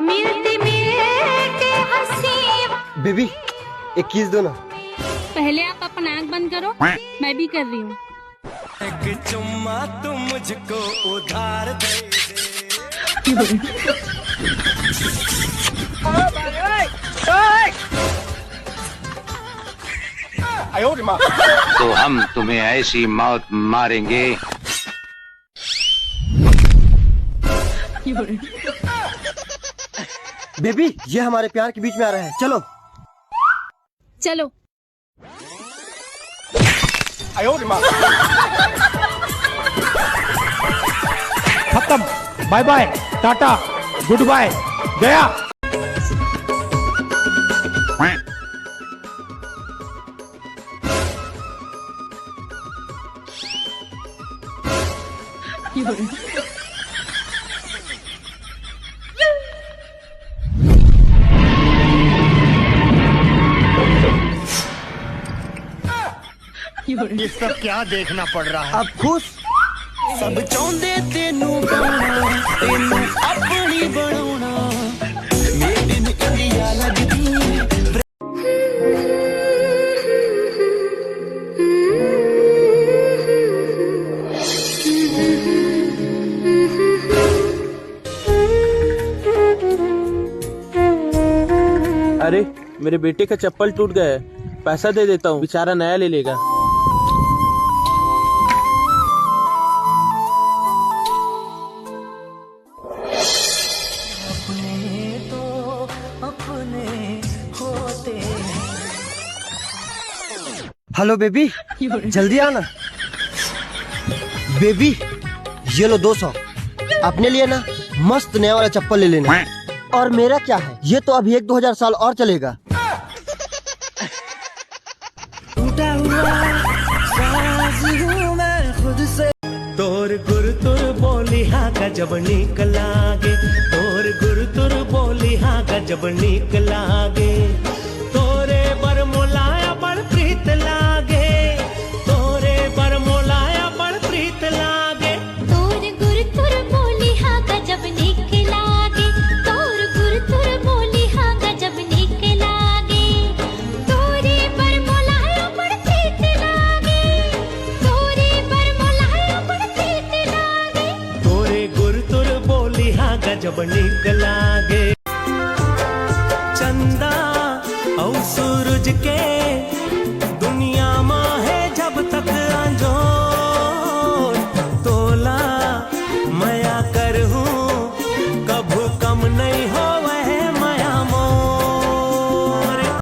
मिलते मिलते हंसी। बेबी एक किस दो ना। पहले आप अपना आँख बंद करो, मैं भी कर रही हूँ। एक चुम्मा तू मुझको उधार दे तो हम तुम्हें ऐसी मौत मारेंगे। बेबी ये हमारे प्यार के बीच में आ रहा है, चलो। चलो। खत्म, bye bye, tata, goodbye, गया। ये सब क्या देखना पड़ रहा है? अब खुश। सब चाहते तेनू पाना तेनू अपनी बनाना मेड इन इंडिया लगदी। अरे मेरे बेटे का चप्पल टूट गया है, पैसा दे देता हूँ, बेचारा नया ले लेगा। हेलो बेबी जल्दी आना। बेबी ये लो 200, अपने लिए ना मस्त नया वाला चप्पल ले लेना। और मेरा क्या है, ये तो अभी 1-2 हजार साल और चलेगा। टूटा हुआ साज हूँ मैं खुद से। तोर गुर तुर बोली हाँ गजब नीक लागे, तोर गुर तुर बोली हाँ गजब नीक लागे। तोरे बर मोलाया बड़ प्रीत लागे, तोरे बर मोलाया बड़ प्रीत लागे। तोर गुर तुर बोली हाँ गजब नीक लागे, तोर गुर तुर बोली हाँ गजब नीक लागे। तोरे पर मोलाया बड़ प्रीत लागे, तोरे पर मोलाया बड़ प्रीत लागे। तोरे गुर तुर बोली हाँ गजब नीक लागे। चंदा और सूरज के